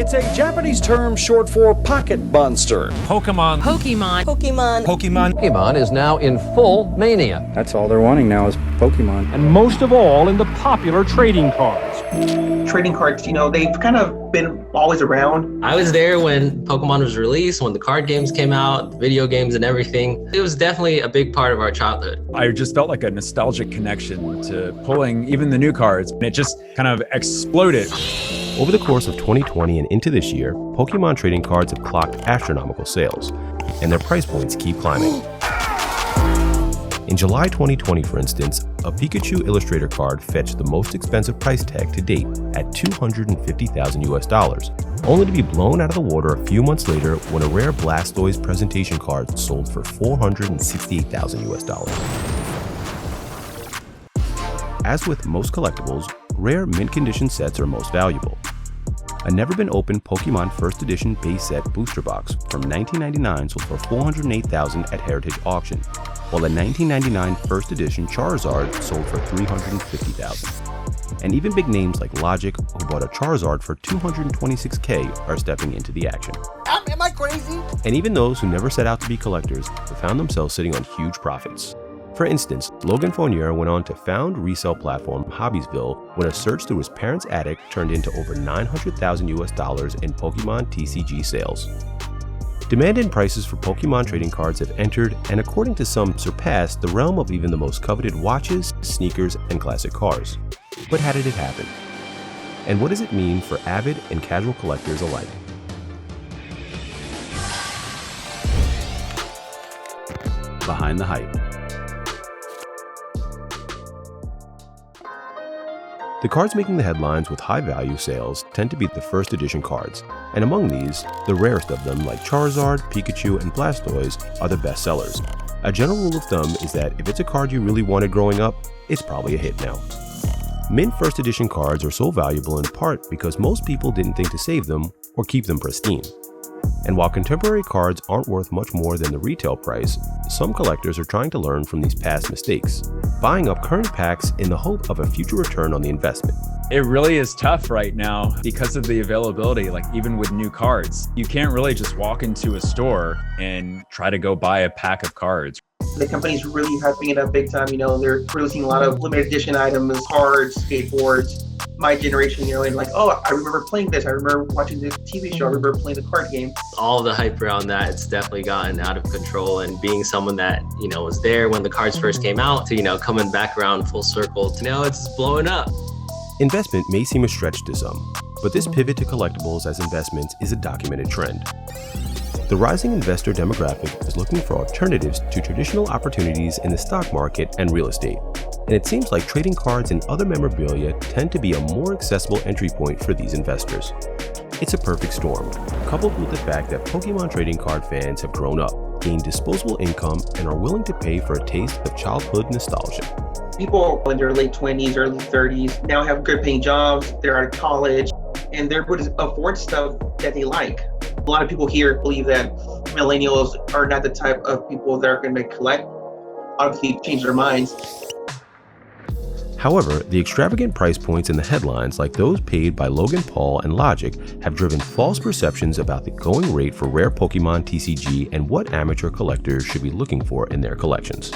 It's a Japanese term short for pocket monster. Pokemon. Pokemon is now in full mania. That's all they're wanting now is Pokemon. And most of all, in the popular trading cards. Trading cards, they've kind of been always around. I was there when Pokemon was released, when the card games came out, video games and everything. It was definitely a big part of our childhood. I just felt like a nostalgic connection to pulling even the new cards, and it just kind of exploded. Over the course of 2020 and into this year, Pokemon trading cards have clocked astronomical sales, and their price points keep climbing. In July 2020, for instance, a Pikachu Illustrator card fetched the most expensive price tag to date at $250,000, only to be blown out of the water a few months later when a rare Blastoise presentation card sold for $468,000. As with most collectibles, rare mint condition sets are most valuable. A never-been-opened Pokemon First Edition base set booster box from 1999 sold for $408,000 at Heritage Auction, while the 1999 First Edition Charizard sold for $350,000. And even big names like Logic, who bought a Charizard for $226K, are stepping into the action. Am I crazy? And even those who never set out to be collectors have found themselves sitting on huge profits. For instance, Logan Fournier went on to found resale platform Hobbiesville when a search through his parents' attic turned into over $900,000 in Pokemon TCG sales. Demand and prices for Pokemon trading cards have entered, and according to some, surpassed the realm of even the most coveted watches, sneakers, and classic cars. But how did it happen? And what does it mean for avid and casual collectors alike? Behind the Hype. The cards making the headlines with high-value sales tend to be the first edition cards, and among these, the rarest of them like Charizard, Pikachu, and Blastoise are the best sellers. A general rule of thumb is that if it's a card you really wanted growing up, it's probably a hit now. Mint first edition cards are so valuable in part because most people didn't think to save them or keep them pristine. And while contemporary cards aren't worth much more than the retail price, some collectors are trying to learn from these past mistakes, buying up current packs in the hope of a future return on the investment. It really is tough right now because of the availability, like even with new cards. You can't really just walk into a store and try to go buy a pack of cards. The company's really hyping it up big time. They're releasing a lot of limited edition items, cards, skateboards. My generation, and I remember playing this. I remember watching this TV show. I remember playing the card game. All the hype around that, it's definitely gotten out of control. And being someone that, was there when the cards first came out to, coming back around full circle to now it's blowing up. Investment may seem a stretch to some, but this pivot to collectibles as investments is a documented trend. The rising investor demographic is looking for alternatives to traditional opportunities in the stock market and real estate, and it seems like trading cards and other memorabilia tend to be a more accessible entry point for these investors. It's a perfect storm, coupled with the fact that Pokemon trading card fans have grown up, gained disposable income, and are willing to pay for a taste of childhood nostalgia. People in their late 20s, early 30s now have good paying jobs, they're out of college, and they're able to afford stuff that they like. A lot of people here believe that millennials are not the type of people that are going to collect. Obviously, change their minds. However, the extravagant price points in the headlines, like those paid by Logan Paul and Logic, have driven false perceptions about the going rate for rare Pokemon TCG and what amateur collectors should be looking for in their collections.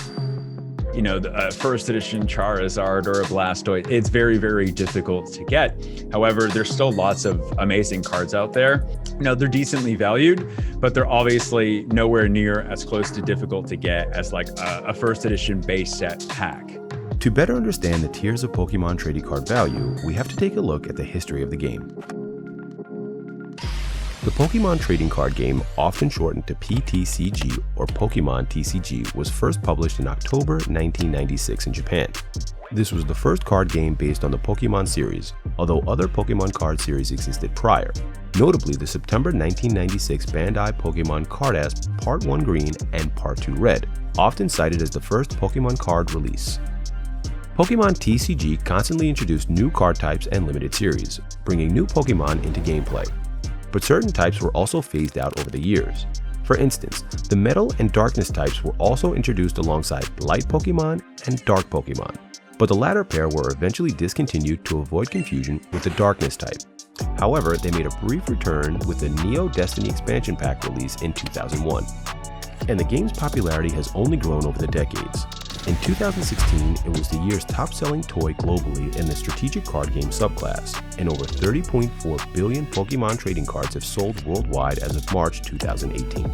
The first edition Charizard or a Blastoise, it's very, very difficult to get. However, there's still lots of amazing cards out there. They're decently valued, but they're obviously nowhere near as close to difficult to get as like a first edition base set pack. To better understand the tiers of Pokemon trading card value, we have to take a look at the history of the game. The Pokemon trading card game, often shortened to PTCG or Pokemon TCG, was first published in October 1996 in Japan. This was the first card game based on the Pokemon series, although other Pokemon card series existed prior, notably the September 1996 Bandai Pokemon Card-Asp Part 1 Green and Part 2 Red, often cited as the first Pokemon card release. Pokemon TCG constantly introduced new card types and limited series, bringing new Pokemon into gameplay. But certain types were also phased out over the years. For instance, the Metal and Darkness types were also introduced alongside Light Pokemon and Dark Pokemon, but the latter pair were eventually discontinued to avoid confusion with the Darkness type. However, they made a brief return with the Neo Destiny expansion pack release in 2001. And the game's popularity has only grown over the decades. In 2016, it was the year's top-selling toy globally in the strategic card game subclass, and over 30.4 billion Pokemon trading cards have sold worldwide as of March 2018.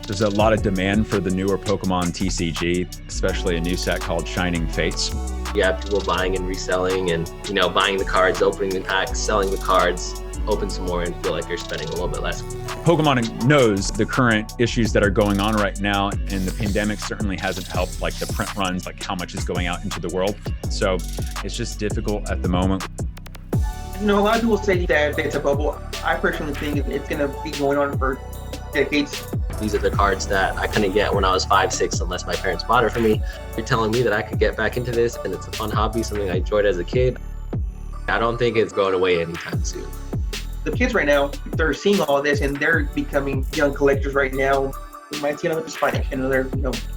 There's a lot of demand for the newer Pokemon TCG, especially a new set called Shining Fates. You have people buying and reselling and, buying the cards, opening the packs, selling the cards, open some more and feel like you're spending a little bit less. Pokemon knows the current issues that are going on right now, and the pandemic certainly hasn't helped like the print runs, like how much is going out into the world. So it's just difficult at the moment. A lot of people say that it's a bubble. I personally think it's going to be going on for decades. These are the cards that I couldn't get when I was 5, 6 unless my parents bought it for me. You're telling me that I could get back into this and it's a fun hobby, something I enjoyed as a kid. I don't think it's going away anytime soon. The kids right now, they're seeing all this and they're becoming young collectors right now. We might see another spike in another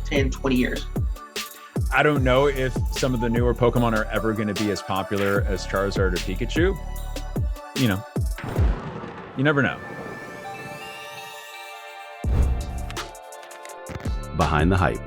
10, 20 years. I don't know if some of the newer Pokemon are ever going to be as popular as Charizard or Pikachu. You never know. Behind the Hype.